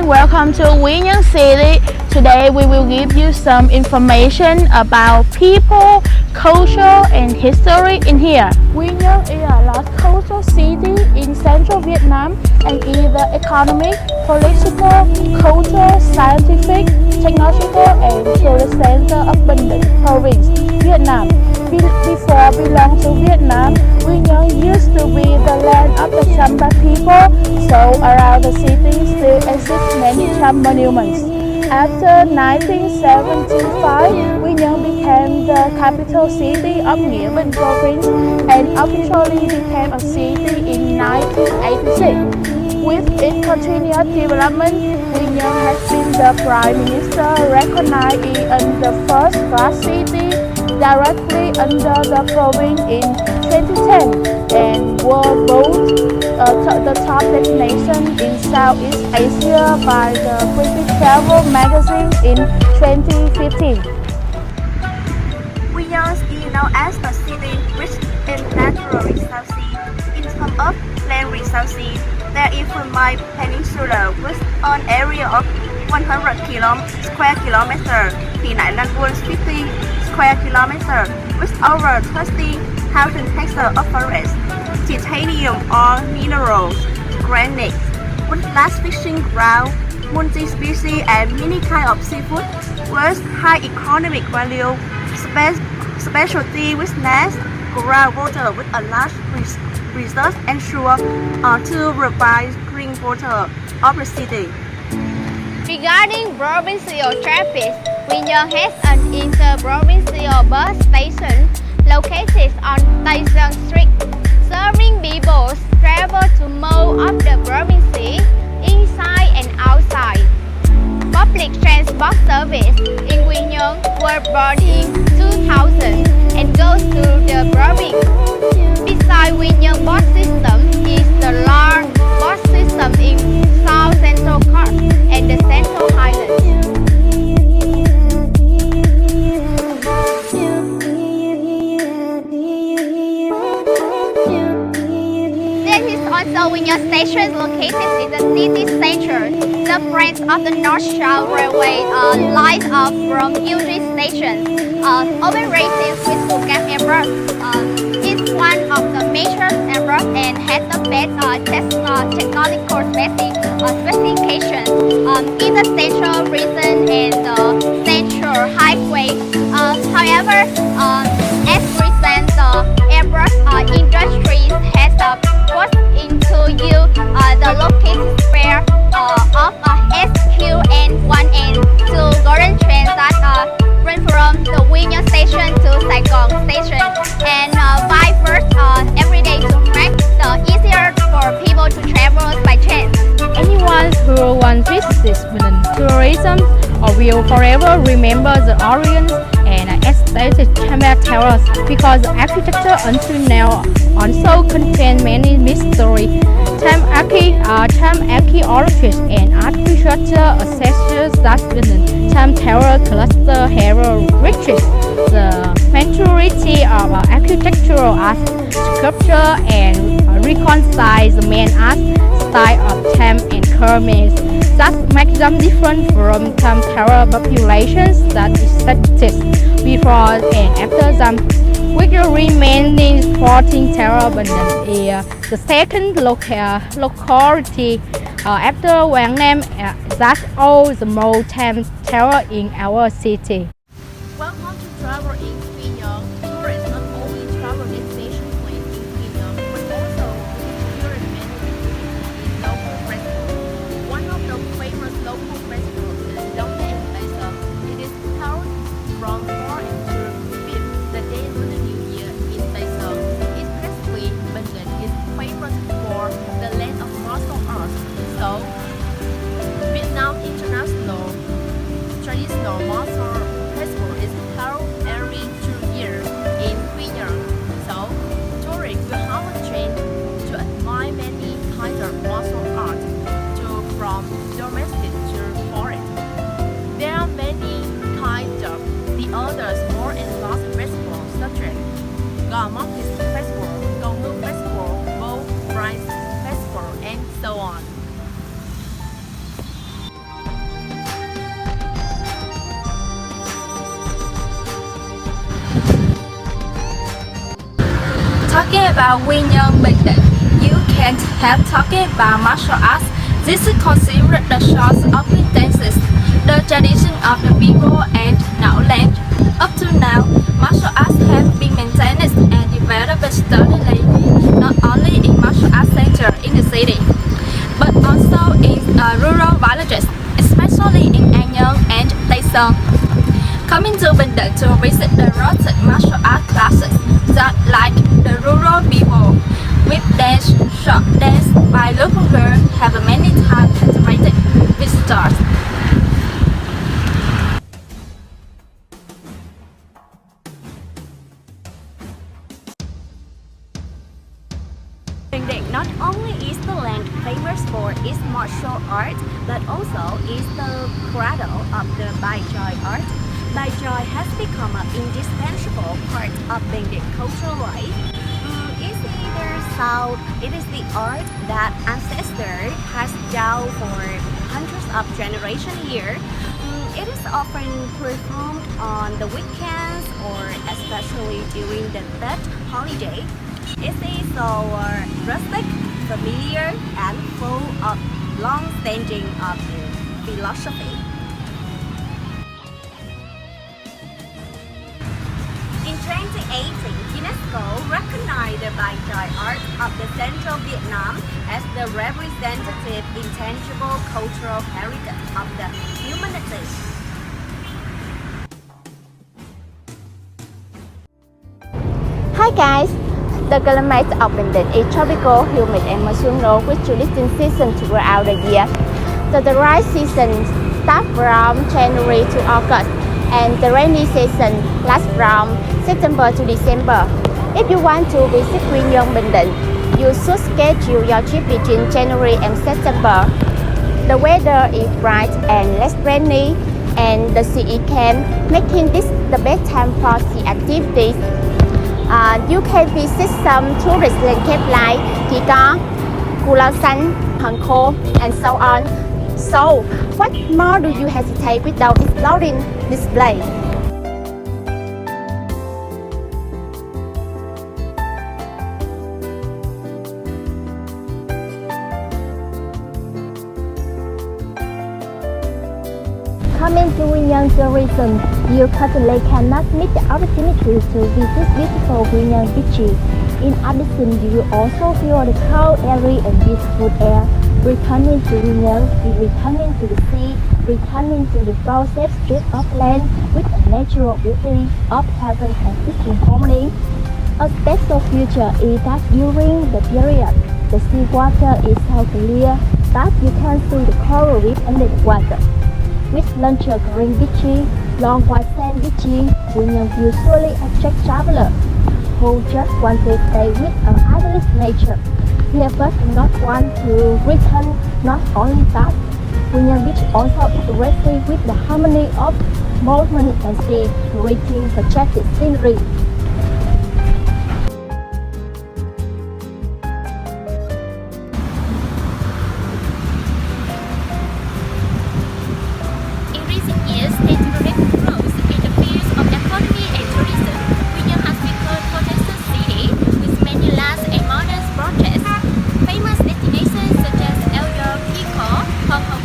welcome to Quy Nhơn City. Today we will give you some information about people, culture and history in here. Quy Nhơn is a large cultural city in central Vietnam and is the economic, political, cultural, scientific, technological and tourist center of Bình Định province, Vietnam. Before belonging to Vietnam, Quy Nhơn used to be the land of the Chamba people, so around the city still exist many Cham monuments. After 1975, Quy Nhơn became the capital city of Nghĩa Bình province and officially became a city in 1986. With its continuous development, Quy Nhơn has been the Prime Minister recognized as the first class city directly under the province in 2010 and was voted the top destination in Southeast Asia by the British Travel magazine in 2015. Quy Nhơn is known as a city rich in natural resources. In terms of land resources, there is Fulmai Peninsula with an area of 100 square kilometers, Penang Land 50 square kilometers with over 30,000 hectares of forest, titanium ore minerals, granite, woodland fishing ground, multi-species and many kinds of seafood with high economic value, specialty with nest, groundwater with a large resource ensure to provide drinking water of the city. Regarding provincial traffic, Quy Nhơn has an inter-provincial bus station located on Tây Sơn Street, serving people travel to most of the province, inside and outside. Public transport service in Quy Nhơn were brought in 2000 and goes to the province. Besides Quy Nhơn bus system is the large bus system in South Central Coast and the Central Highlands. There is also Quy Nhơn station located in the city center. The branch of the North South Railway lies off from Uji Station. Open races with Phuket Airport. It's one of the major airports and has the best technological specifications in the central region and the central highway. However, as recent airport industry has put into use the located spare of SQ and 1 and 2 golden trains that run from the Quy Nhơn station to Saigon station and vice versa every day to make it easier for people to travel by train. Anyone who wants to visit tourism or will forever remember the origins and aesthetic Chamba Towers because the architecture until now also contains many mysteries. Cham archaeologists and architecture assessors that the Cham Tower cluster have reached the maturity of architectural art, sculpture and reconcile the main art style of Cham and Khmer that makes them different from Cham Tower populations that existed before and after them. With the remaining supporting tower is the second locality after Quảng Nam that owns the most Cham Tower in our city. Welcome to Travel in Quy Nhơn. Tourists not only travel destination place in Quy Nhơn, but also experience many in local restaurants. One of the famous local restaurants is Đông Em Plaza. It is held from 4 until 5th, the day of the New Year in Plaza. Especially Bình Định is famous for the land of martial arts. So, Vietnam International Traditional Martial Festival is held every 2 years in Quy Nhơn. So, tourists will have a chance to admire many kinds of martial arts, from domestic to foreign. There are many kinds of the others more advanced festivals such as Gò Móc Festival, Gò Ngư Festival, Bow Prize Festival, and so on. talking about Quy Nhơn, Bình Định, you can't help talking about martial arts. This is considered the source of the dances, the tradition of the people and knowledge. Up to now, martial arts have been maintained and developed steadily, not only in martial arts center in the city, but also in rural villages, especially in An Nhơn and Tây Sơn. Coming to Bình Định to visit the rooted martial art classes that like the rural people with dance, short dance by local girls have many times attracted visitors. Bình Định not only is the land famous for its martial art, but also is the cradle of the Bài Chòi art. Bài Chòi has become an indispensable part of Bình Định cultural life. It is the art that ancestors has down for hundreds of generations here. It is often performed on the weekends or especially during the Tết holiday. It is so rustic, familiar, and full of long-standing of philosophy. In 2018, UNESCO recognized the Bài Chòi art of the Central Vietnam as the representative intangible cultural heritage of the humanity. Hi guys! The climate of Bình Định is tropical, humid and monsoonal with two distinct seasons throughout the year. The dry season starts from January to August, and the rainy season lasts from September to December. If you want to visit Quy Nhơn, Bình Định, you should schedule your trip between January and September. The weather is bright and less rainy, and the sea is calm, making this the best time for sea activities. You can visit some tourist landscapes like Thị Có, Cù Lao Xanh, Hòn Khô, and so on. So, what more do you hesitate without exploring this place? Coming to Quy Nhơn tourism, you certainly cannot miss the opportunity to visit beautiful Quy Nhơn beaches. In addition, you also feel the cold, airy and beautiful air. Returning to Quy Nhơn is returning to the sea, returning to the frozen strip of land with the natural beauty of heaven and peaceful harmony. A special feature is that during the period, the sea water is so clear that you can see the coral reef under the water. With luxurious green beaches, long white sand beaches, Quy Nhơn usually attract travelers who just want to stay with an idyllic nature. Here but not want to return. Not only that, Quy Nhơn Beach also interesting with the harmony of mountain and sea, creating majestic scenery. In recent years, thanks to rapid growth in the fields of economy and tourism, Quy Nhơn has become a potential city with many large and modern projects. Famous destinations such as El York, Pico, Hong Kong